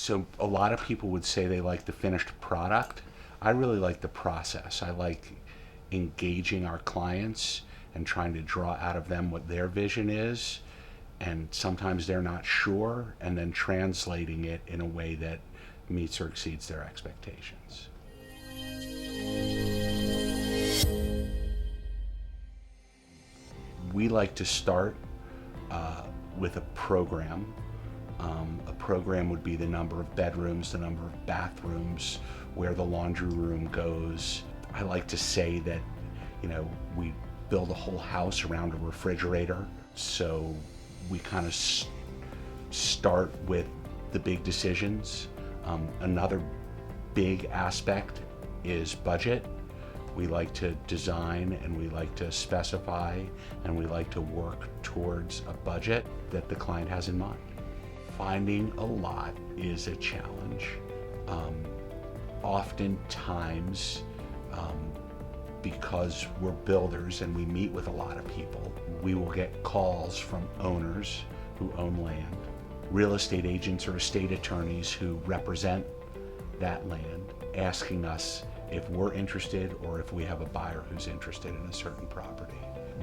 So a lot of people would say they like the finished product. I really like the process. I like engaging our clients and trying to draw out of them what their vision is. And sometimes they're not sure, and then translating it in a way that meets or exceeds their expectations. We like to start with a program. A program would be the number of bedrooms, the number of bathrooms, where the laundry room goes. I like to say that, we build a whole house around a refrigerator. So we kind of start with the big decisions. Another big aspect is budget. We like to design and we like to specify and we like to work towards a budget that the client has in mind. Finding a lot is a challenge. Oftentimes, because we're builders and we meet with a lot of people, we will get calls from owners who own land, real estate agents or estate attorneys who represent that land, asking us if we're interested or if we have a buyer who's interested in a certain property.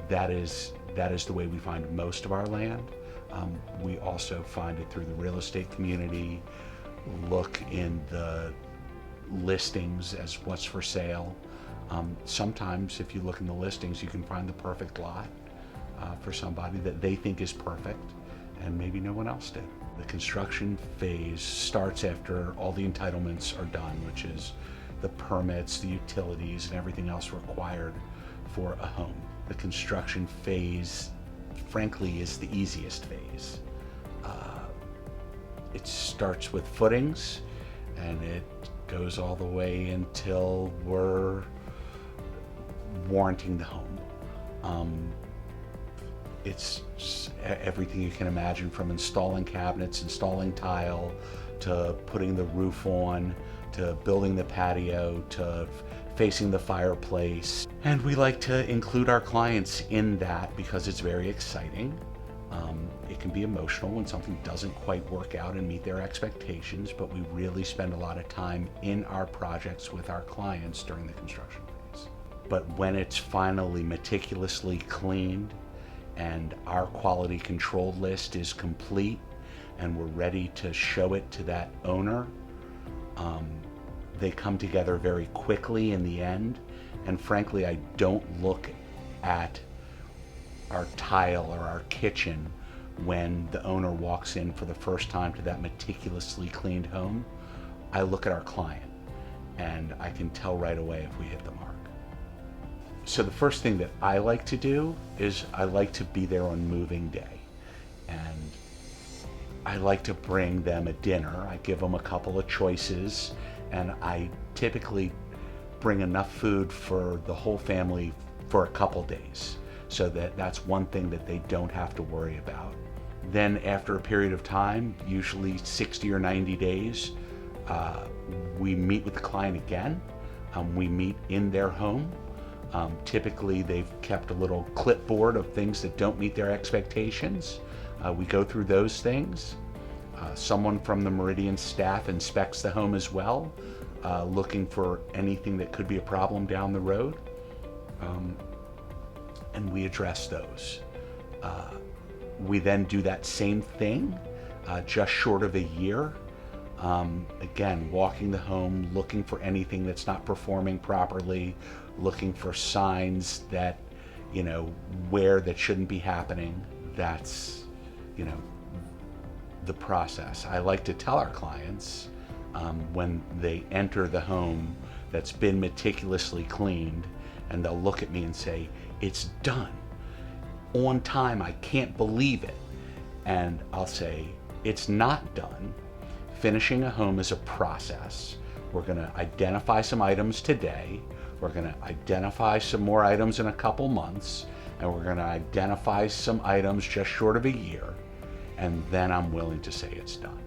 That is the way we find most of our land. We also find it through the real estate community, look in the listings as what's for sale. Sometimes if you look in the listings, you can find the perfect lot for somebody that they think is perfect and maybe no one else did. The construction phase starts after all the entitlements are done, which is the permits, the utilities, and everything else required for a home. The construction phase, frankly, is the easiest phase. It starts with footings, and it goes all the way until we're warranting the home. It's everything you can imagine, from installing cabinets, installing tile, to putting the roof on, to building the patio, to facing the fireplace. And we like to include our clients in that because it's very exciting. It can be emotional when something doesn't quite work out and meet their expectations, but we really spend a lot of time in our projects with our clients during the construction phase. But when it's finally meticulously cleaned and our quality control list is complete and we're ready to show it to that owner, they come together very quickly in the end. And frankly, I don't look at our tile or our kitchen when the owner walks in for the first time to that meticulously cleaned home. I look at our client and I can tell right away if we hit the mark. So the first thing that I like to do is I like to be there on moving day. And I like to bring them a dinner. I give them a couple of choices, and I typically bring enough food for the whole family for a couple days, so that's one thing that they don't have to worry about. Then after a period of time, usually 60 or 90 days, we meet with the client again. We meet in their home. Typically they've kept a little clipboard of things that don't meet their expectations. We go through those things. Someone from the Meridian staff inspects the home as well, looking for anything that could be a problem down the road. And we address those. We then do that same thing, just short of a year. Again, walking the home, looking for anything that's not performing properly, looking for signs that, where that shouldn't be happening. That's, the process. I like to tell our clients when they enter the home that's been meticulously cleaned, and they'll look at me and say, "It's done. On time, I can't believe it." And I'll say, "It's not done. Finishing a home is a process. We're gonna identify some items today. We're gonna identify some more items in a couple months, and we're gonna identify some items just short of a year. And then I'm willing to say it's done."